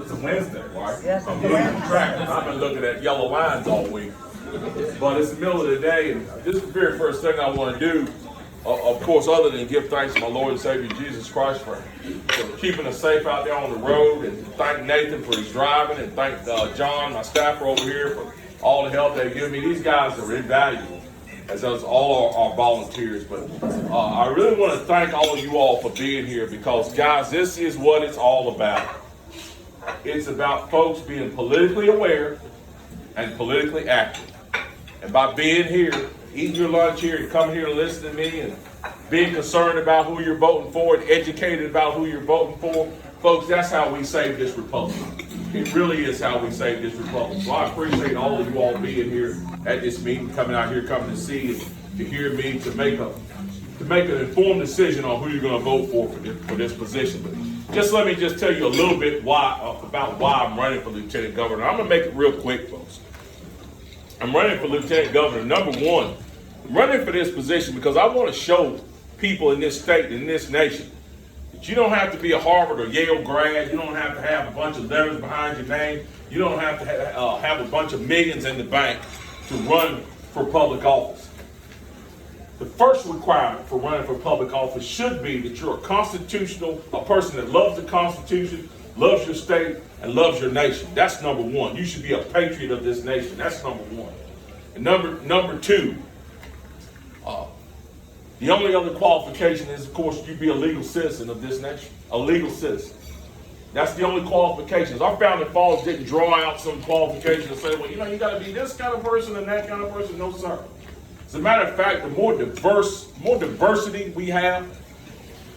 It's a Wednesday, right? Yes, I'm it looking is. at track. I've been looking at yellow lines all week. But it's the middle of the day, and this is the very first thing I want to do, of course, other than give thanks to my Lord and Savior Jesus Christ for keeping us safe out there on the road, and thank Nathan for his driving, and thank John, my staffer over here, for all the help they give me. These guys are invaluable, as does all our volunteers. But I really want to thank all of you all for being here, because, guys, this is what it's all about. It's about folks being politically aware and politically active. And by being here, eating your lunch here, and coming here to listen to me, and being concerned about who you're voting for, and educated about who you're voting for, folks, that's how we save this republic. It really is how we save this republic. So I appreciate all of you all being here at this meeting, coming out here, coming to see and to hear me, to make an informed decision on who you're going to vote for this position. But just let me just tell you a little bit about why I'm running for lieutenant governor. I'm going to make it real quick, folks. I'm running for lieutenant governor. Number one, I'm running for this position because I want to show people in this state, in this nation, that you don't have to be a Harvard or Yale grad. You don't have to have a bunch of letters behind your name. You don't have to have a bunch of millions in the bank to run for public office. The first requirement for running for public office should be that you're a person that loves the Constitution, loves your state, and loves your nation. That's number one. You should be a patriot of this nation. That's number one. And number two, the only other qualification is, of course, you be a legal citizen of this nation. A legal citizen. That's the only qualifications. Our founding fathers didn't draw out some qualifications and say, well, you got to be this kind of person and that kind of person. No, sir. As a matter of fact, the more diversity we have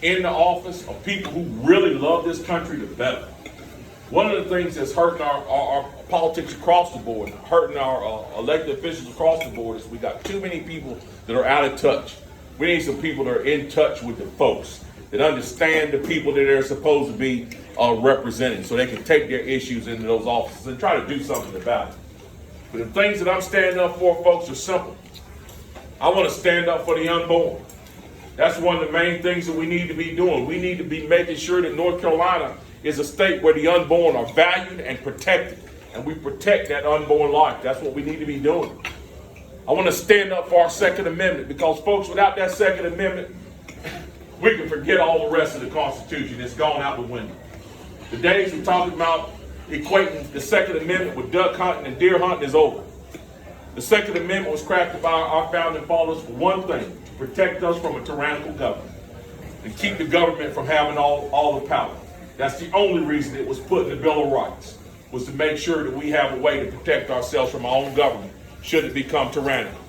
in the office of people who really love this country, the better. One of the things that's hurting our politics across the board, hurting our elected officials across the board, is we got too many people that are out of touch. We need some people that are in touch with the folks, that understand the people that they're supposed to be representing, so they can take their issues into those offices and try to do something about it. But the things that I'm standing up for, folks, are simple. I want to stand up for the unborn. That's one of the main things that we need to be doing. We need to be making sure that North Carolina is a state where the unborn are valued and protected, and we protect that unborn life. That's what we need to be doing. I want to stand up for our Second Amendment, because, folks, without that Second Amendment, we can forget all the rest of the Constitution. It's gone out the window. The days of talking about equating the Second Amendment with duck hunting and deer hunting is over. The Second Amendment was crafted by our founding fathers for one thing: to protect us from a tyrannical government and keep the government from having all the power. That's the only reason it was put in the Bill of Rights, was to make sure that we have a way to protect ourselves from our own government should it become tyrannical.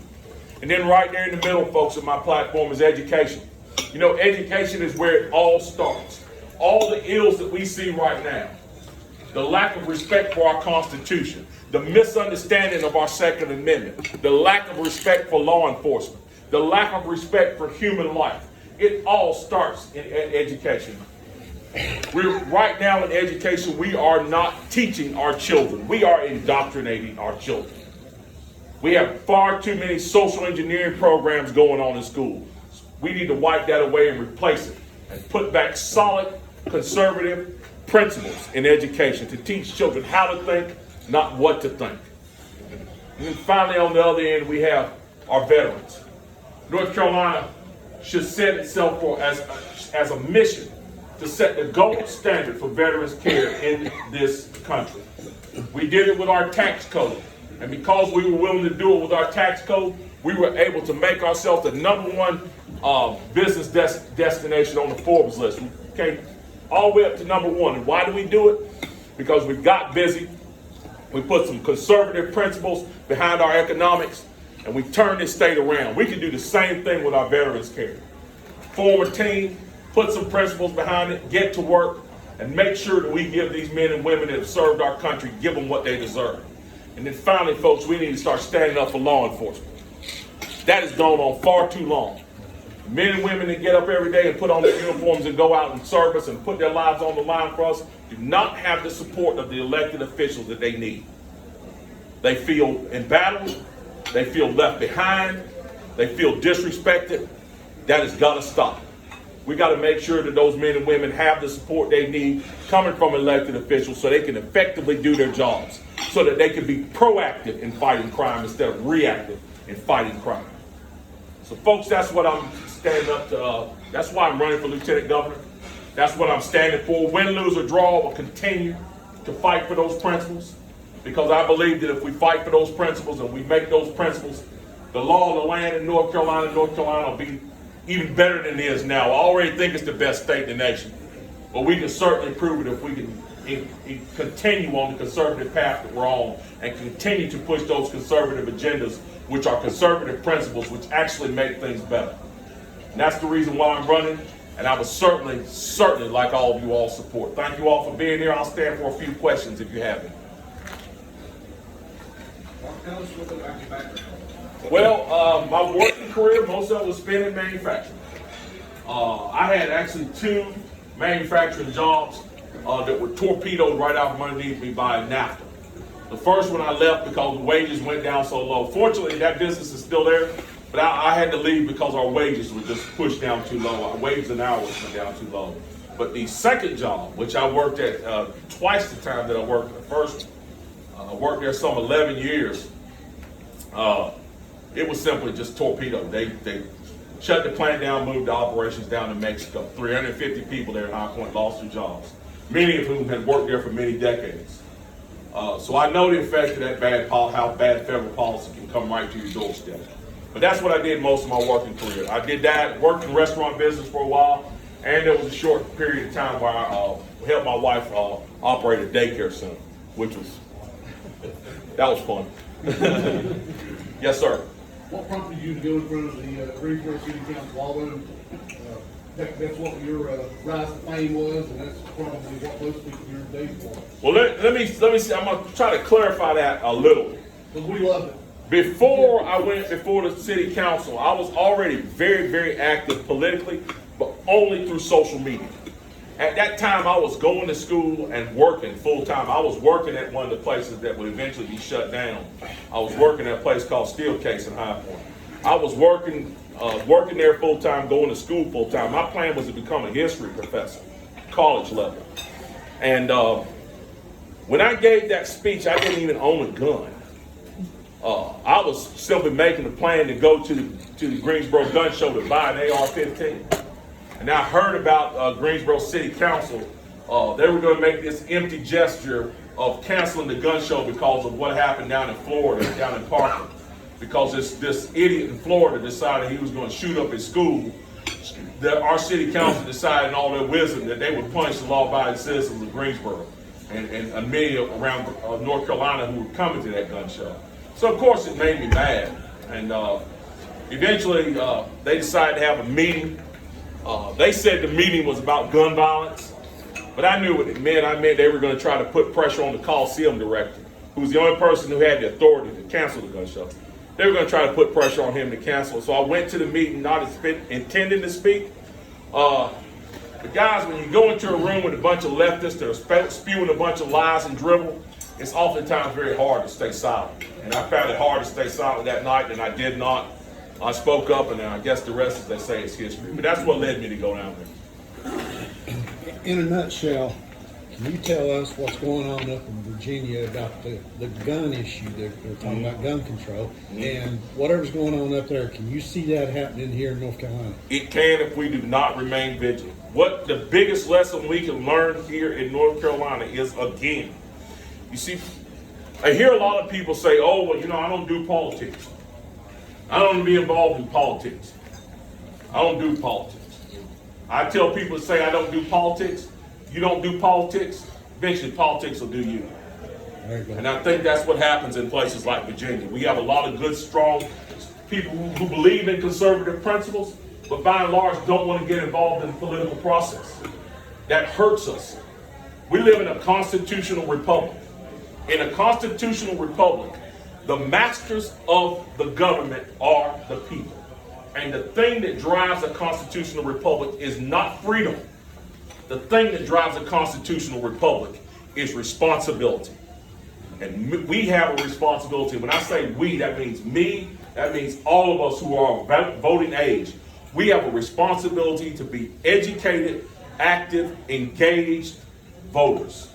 And then right there in the middle, folks, of my platform is education. Education is where it all starts. All the ills that we see right now, the lack of respect for our Constitution, the misunderstanding of our Second Amendment, the lack of respect for law enforcement, the lack of respect for human life, it all starts in education. Right now in education, we are not teaching our children. We are indoctrinating our children. We have far too many social engineering programs going on in school. We need to wipe that away and replace it and put back solid conservative principles in education to teach children how to think, not what to think. And then finally, on the other end, we have our veterans. North Carolina should set itself for as a mission to set the gold standard for veterans care in this country. We did it with our tax code. And because we were willing to do it with our tax code, we were able to make ourselves the #1 business destination on the Forbes list. We came all the way up to #1. And why do we do it? Because we got busy. We put some conservative principles behind our economics, and we turned this state around. We can do the same thing with our veterans care. Form a team, put some principles behind it, get to work, and make sure that we give these men and women that have served our country, give them what they deserve. And then finally, folks, we need to start standing up for law enforcement. That has gone on far too long. Men and women that get up every day and put on their uniforms and go out and serve us and put their lives on the line for us do not have the support of the elected officials that they need. They feel embattled. They feel left behind. They feel disrespected. That has got to stop. We got to make sure that those men and women have the support they need coming from elected officials so they can effectively do their jobs, so that they can be proactive in fighting crime instead of reactive in fighting crime. So folks, that's what I'm standing up to. That's why I'm running for lieutenant governor. That's what I'm standing for. Win, lose, or draw, I will continue to fight for those principles, because I believe that if we fight for those principles and we make those principles the law of the land in North Carolina will be even better than it is now. I already think it's the best state in the nation, but we can certainly prove it if we can continue on the conservative path that we're on and continue to push those conservative agendas, which are conservative principles, which actually make things better. And that's the reason why I'm running, and I would certainly like all of you all support. Thank you all for being here. I'll stand for a few questions if you have any. Tell us a little bit about your background. Well, my working career, most of it was spent in manufacturing. I had actually 2 manufacturing jobs that were torpedoed right out from underneath me by NAFTA. The first one I left because the wages went down so low. Fortunately, that business is still there, but I had to leave because our wages were just pushed down too low. Our wages an hour went down too low. But the second job, which I worked at twice the time that I worked at the first, I worked there some 11 years. It was simply just torpedoed. They shut the plant down, moved the operations down to Mexico. 350 people there in High Point lost their jobs, many of whom had worked there for many decades. So I know the effect of that how bad federal policy can come right to your doorstep. But that's what I did most of my working career. I did that, worked in the restaurant business for a while, and there was a short period of time where I helped my wife operate a daycare center, which was, that was fun. Yes, sir. What prompted you to go in front of the Greensboro City Council? Although that's what your rise to fame was, and that's probably what most people here today for. Well, let me see. I'm gonna try to clarify that a little. Because we love it. Before I went before the city council, I was already very, very active politically, but only through social media. At that time, I was going to school and working full time. I was working at one of the places that would eventually be shut down. I was working at a place called Steelcase in High Point. I was working there full time, going to school full time. My plan was to become a history professor, college level. And when I gave that speech, I didn't even own a gun. I was simply making a plan to go to the Greensboro Gun Show to buy an AR-15. And I heard about Greensboro City Council. They were going to make this empty gesture of canceling the gun show because of what happened down in Florida, down in Parkland. Because this idiot in Florida decided he was going to shoot up his school. Our city council decided in all their wisdom that they would punish the law-abiding citizens of Greensboro and many around North Carolina who were coming to that gun show. So of course it made me mad. And eventually they decided to have a meeting. They said the meeting was about gun violence, but I knew what it meant. I meant they were going to try to put pressure on the Coliseum director, who was the only person who had the authority to cancel the gun show. They were going to try to put pressure on him to cancel. So I went to the meeting not intending to speak. But guys, when you go into a room with a bunch of leftists that are spewing a bunch of lies and dribble, it's oftentimes very hard to stay silent. And I found it hard to stay silent that night, and I did not. I spoke up, and I guess the rest, as they say, is history. But that's what led me to go down there. In a nutshell, can you tell us what's going on up in Virginia about the gun issue? They're talking about gun control, and whatever's going on up there, can you see that happening here in North Carolina? It can if we do not remain vigilant. What the biggest lesson we can learn here in North Carolina is, again, you see, I hear a lot of people say, oh, well, I don't do politics. I don't want to be involved in politics. I don't do politics. I tell people to say I don't do politics. You don't do politics, eventually politics will do you. And I think that's what happens in places like Virginia. We have a lot of good, strong people who believe in conservative principles, but by and large don't want to get involved in the political process. That hurts us. We live in a constitutional republic. In a constitutional republic, the masters of the government are the people. And the thing that drives a constitutional republic is not freedom. The thing that drives a constitutional republic is responsibility. And we have a responsibility. When I say we, that means me, that means all of us who are of voting age. We have a responsibility to be educated, active, engaged voters.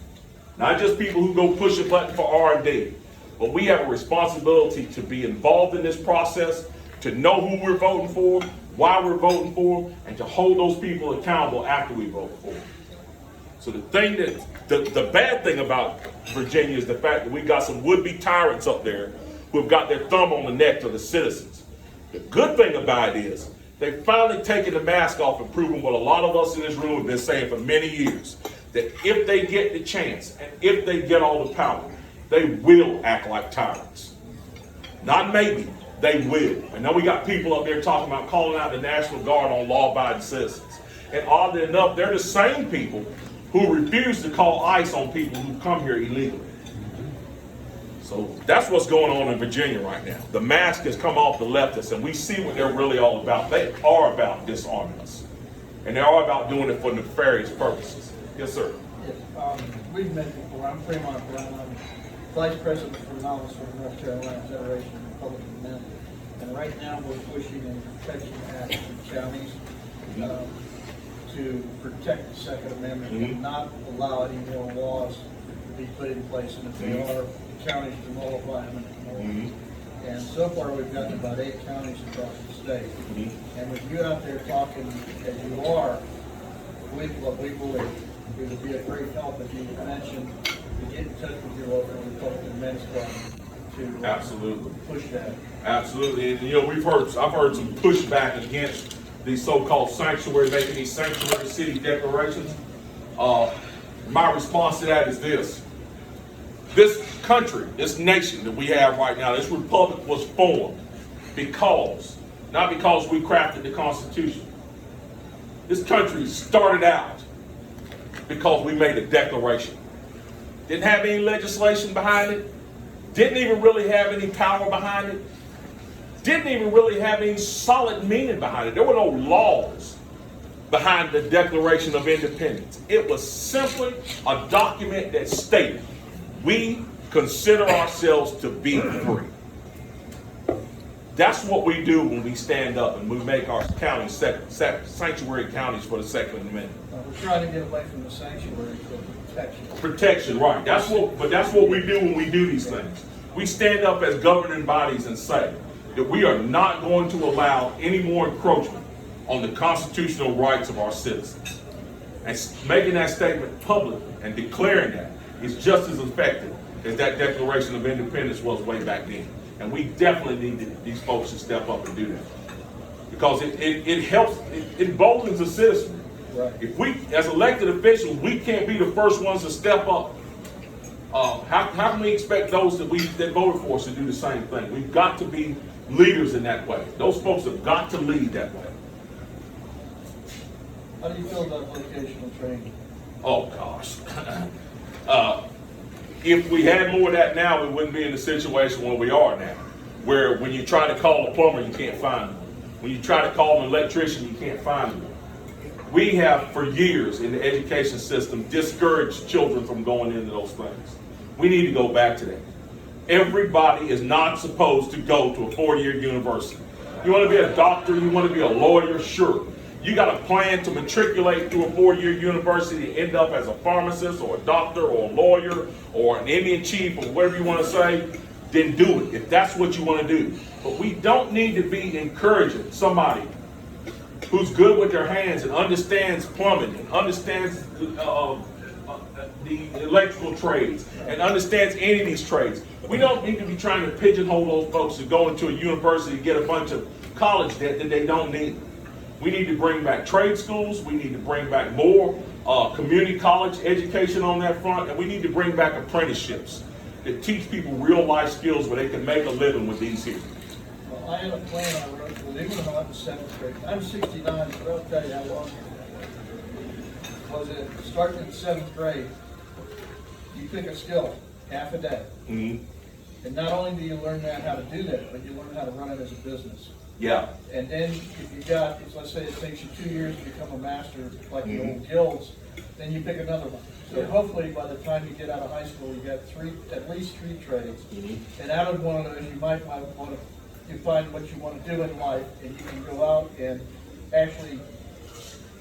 Not just people who go push a button for R&D, but we have a responsibility to be involved in this process, to know who we're voting for, why we're voting for them, and to hold those people accountable after we vote for them. So the thing the bad thing about Virginia is the fact that we got some would-be tyrants up there who have got their thumb on the neck of the citizens. The good thing about it is they've finally taken the mask off and proven what a lot of us in this room have been saying for many years, that if they get the chance and if they get all the power, they will act like tyrants. Not maybe, they will. And now we got people up there talking about calling out the National Guard on law-abiding citizens. And oddly enough, they're the same people who refuse to call ICE on people who come here illegally. So that's what's going on in Virginia right now. The mask has come off the leftists, and we see what they're really all about. They are about disarming us. And they are about doing it for nefarious purposes. Yes, sir. Yes, we've met before. I'm Fremont Brown. I'm Vice President for Knowledge for the North Carolina Federation of Republican Men. And right now we're pushing a protection act in counties to protect the Second Amendment and not allow any more laws to be put in place. And if they are, the counties to nullify them and And so far we've gotten about 8 counties across the state. And with you out there talking as you are, what we believe, it would be a great help if you mentioned to get in touch with your local Republican Men's Club to Absolutely. push that. Absolutely. And I've heard some pushback against these so-called sanctuary, making these sanctuary city declarations. My response to that is this. This country, this nation that we have right now, this republic was formed not because we crafted the Constitution. This country started out because we made a declaration. Didn't have any legislation behind it. Didn't even really have any power behind it. Didn't even really have any solid meaning behind it. There were no laws behind the Declaration of Independence. It was simply a document that stated, we consider ourselves to be free. That's what we do when we stand up and we make our counties sanctuary counties for the Second Amendment. We're trying to get away from the sanctuary for protection. Protection, right. That's what we do when we do these things. We stand up as governing bodies and say that we are not going to allow any more encroachment on the constitutional rights of our citizens. And making that statement public and declaring that is just as effective as that Declaration of Independence was way back then. And we definitely need these folks to step up and do that. Because it helps, it emboldens the citizenry. Right. If we, as elected officials, we can't be the first ones to step up, how can we expect those that voted for us to do the same thing? We've got to be leaders in that way. Those folks have got to lead that way. How do you feel about vocational training? Oh, gosh. If we had more of that now, we wouldn't be in the situation where we are now, where when you try to call a plumber, you can't find them. When you try to call an electrician, you can't find them. We have, for years in the education system, discouraged children from going into those things. We need to go back to that. Everybody is not supposed to go to a 4-year university. You want to be a doctor, you want to be a lawyer, sure. You got a plan to matriculate to a 4-year university and end up as a pharmacist or a doctor or a lawyer or an Indian chief or whatever you want to say, then do it if that's what you want to do. But we don't need to be encouraging somebody who's good with their hands and understands plumbing and understands the electrical trades and understands any of these trades. We don't need to be trying to pigeonhole those folks to go into a university and get a bunch of college debt that they don't need. We need to bring back trade schools. We need to bring back more community college education on that front. And we need to bring back apprenticeships that teach people real life skills where they can make a living with these here. Well, I had a plan I wrote for even though I'm 7th grade. I'm 69, so I'll tell you how long was it. Starting in 7th grade, you pick a skill, half a day. And not only do you learn how to do that, but you learn how to run it as a business. Yeah. And then if you got, let's say it takes you 2 years to become a master, like the old guilds, then you pick another one. So hopefully by the time you get out of high school, you got at least three trades. And out of one of those, you might want to find what you want to do in life, and you can go out and actually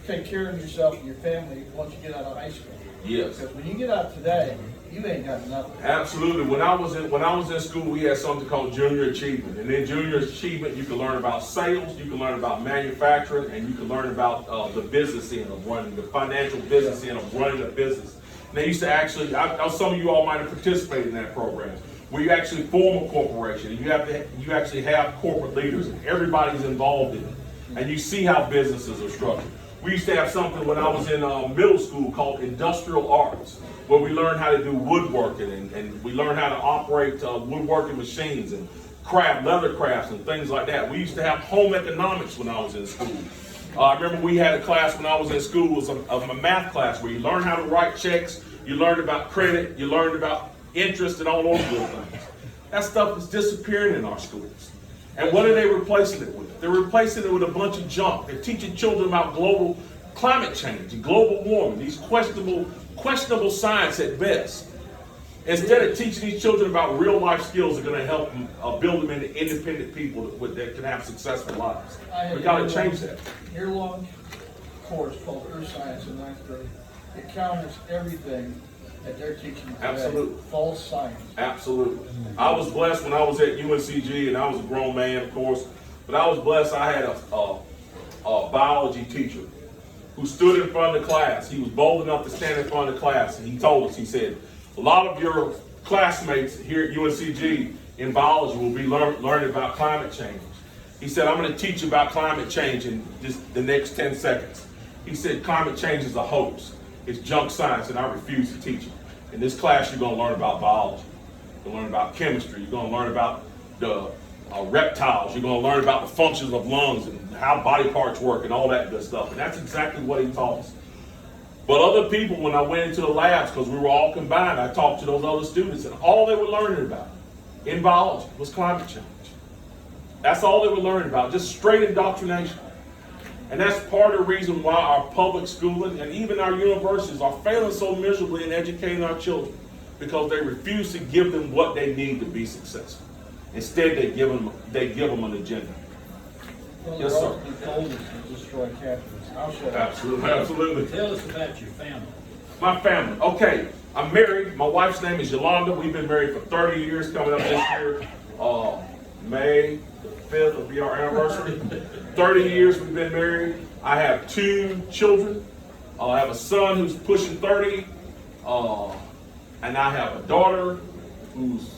take care of yourself and your family once you get out of high school. Yes. Because when you get out today, you ain't got nothing. Absolutely. When I was in school, we had something called junior achievement, and in junior achievement, you can learn about sales, you can learn about manufacturing, and you can learn about the business end of running, the financial business end of running a business. And they used to actually, some of you all might have participated in that program, where you actually form a corporation, and you actually have corporate leaders, and everybody's involved in it, and you see how businesses are structured. We used to have something when I was in middle school called industrial arts, where we learned how to do woodworking and we learned how to operate woodworking machines and leather crafts and things like that. We used to have home economics when I was in school. I remember we had a class when I was in school, it was a math class where you learned how to write checks, you learned about credit, you learned about interest and all those good things. That stuff is disappearing in our schools. And what are they replacing it with? They're replacing it with a bunch of junk. They're teaching children about global climate change and global warming, these questionable science at best. Instead of teaching these children about real life skills that are going to help them build them into independent people that can have successful lives. We got to change that. Year-long course called Earth Science in ninth grade. It counters everything that they're teaching today. Absolutely. False science. Absolutely. I was blessed when I was at UNCG, and I was a grown man, of course, but I was blessed I had a biology teacher who stood in front of the class. He was bold enough to stand in front of the class, and he told us, he said, a lot of your classmates here at UNCG in biology will be learning about climate change. He said, I'm going to teach you about climate change in the next 10 seconds. He said, climate change is a hoax. It's junk science, and I refuse to teach it. In this class, you're going to learn about biology. You're going to learn about chemistry. You're going to learn about the reptiles. You're going to learn about the functions of lungs and how body parts work and all that good stuff. And that's exactly what he taught us. But other people, when I went into the labs, because we were all combined, I talked to those other students, and all they were learning about in biology was climate change. That's all they were learning about, just straight indoctrination. And that's part of the reason why our public schooling and even our universities are failing so miserably in educating our children, because they refuse to give them what they need to be successful. Instead, they give them an agenda. Well, Yes, sir. The goal is to destroy capitalism. I'll shut up. Absolutely, absolutely. Tell us about your family. My family. Okay, I'm married. My wife's name is Yolanda. We've been married for 30 years. Coming up this year, May the 5th will be our anniversary. 30 years we've been married. I have 2 children. I have a son who's pushing 30, and I have a daughter who's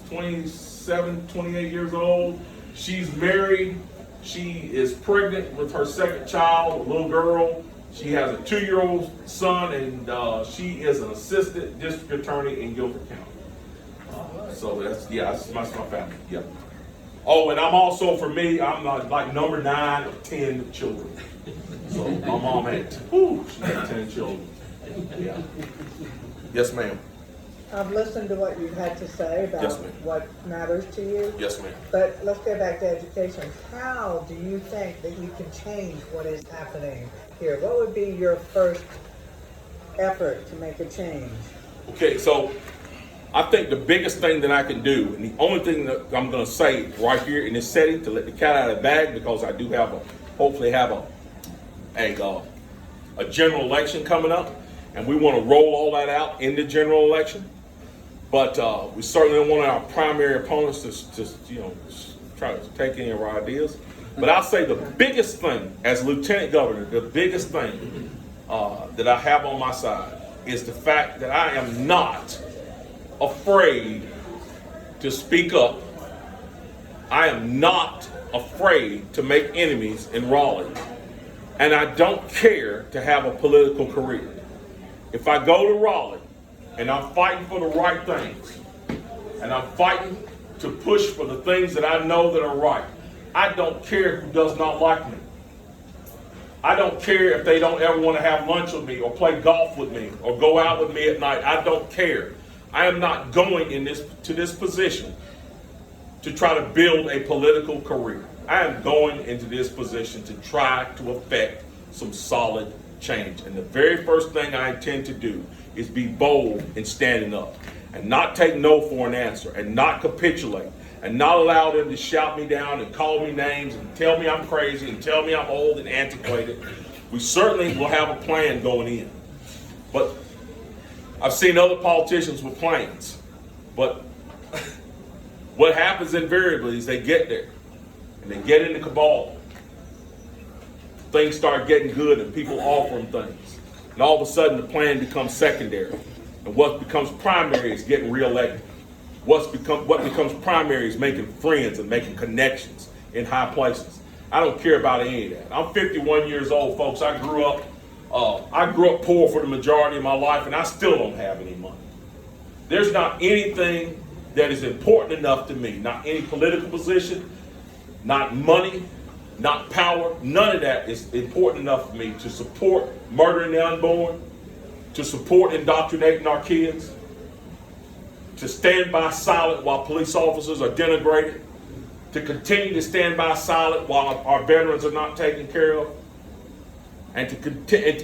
27, 28 years old. She's married. She is pregnant with her second child, a little girl. She has a 2-year-old son, and she is an assistant district attorney in Guilford County. So that's my family. Yeah. Oh, and I'm also, for me, I'm like number 9 of 10 children. So my mom had, she had 10 children. Yeah. Yes, ma'am. I've listened to what you've had to say about Yes, ma'am. what matters to you. Yes, ma'am. But let's go back to education. How do you think that you can change what is happening here? What would be your first effort to make a change? Okay, so I think the biggest thing that I can do, and the only thing that I'm going to say right here in this setting to let the cat out of the bag, because I do hopefully have a general election coming up, and we want to roll all that out in the general election. But we certainly don't want our primary opponents to try to take any of our ideas. But I'll say the biggest thing, as Lieutenant Governor, the biggest thing that I have on my side is the fact that I am not afraid to speak up. I am not afraid to make enemies in Raleigh. And I don't care to have a political career. If I go to Raleigh and I'm fighting for the right things, and I'm fighting to push for the things that I know that are right, I don't care who does not like me. I don't care if they don't ever want to have lunch with me or play golf with me or go out with me at night. I don't care. I am not going to this position to try to build a political career. I am going into this position to try to affect some solid change. And the very first thing I intend to do is be bold in standing up and not take no for an answer and not capitulate and not allow them to shout me down and call me names and tell me I'm crazy and tell me I'm old and antiquated. We certainly will have a plan going in. But I've seen other politicians with plans. But what happens invariably is they get there and they get in the cabal. Things start getting good and people offer them things. And all of a sudden the plan becomes secondary. And what becomes primary is getting reelected. What becomes primary is making friends and making connections in high places. I don't care about any of that. I'm 51 years old, folks. I grew up poor for the majority of my life, and I still don't have any money. There's not anything that is important enough to me, not any political position, not money, not power. None of that is important enough for me to support murdering the unborn, to support indoctrinating our kids, to stand by silent while police officers are denigrated, to continue to stand by silent while our veterans are not taken care of, and to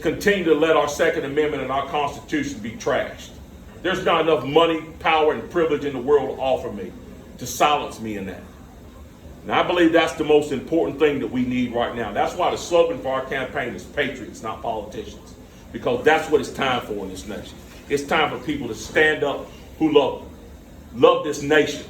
continue to let our Second Amendment and our Constitution be trashed. There's not enough money, power, and privilege in the world to offer me to silence me in that. And I believe that's the most important thing that we need right now. That's why the slogan for our campaign is patriots, not politicians, because that's what it's time for in this nation. It's time for people to stand up who love this nation,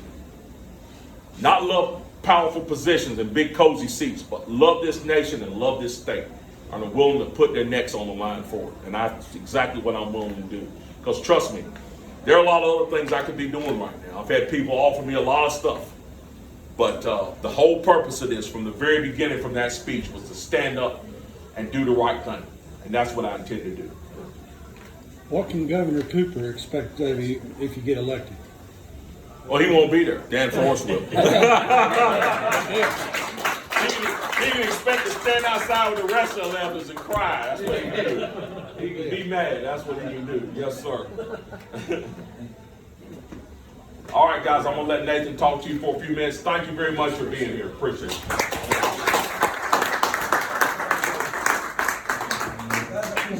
not love powerful positions and big cozy seats, but love this nation and love this state, and are willing to put their necks on the line for it. And that's exactly what I'm willing to do. Because trust me, there are a lot of other things I could be doing right now. I've had people offer me a lot of stuff. But the whole purpose of this from the very beginning from that speech was to stand up and do the right thing. And that's what I intend to do. What can Governor Cooper expect of you if you get elected? Well, he won't be there. Dan Forrest will. He can expect to stand outside with the rest of the elders and cry. That's what he can do. He can be mad. That's what he can do. Yes, sir. All right, guys, I'm going to let Nathan talk to you for a few minutes. Thank you very much for being here. Appreciate it.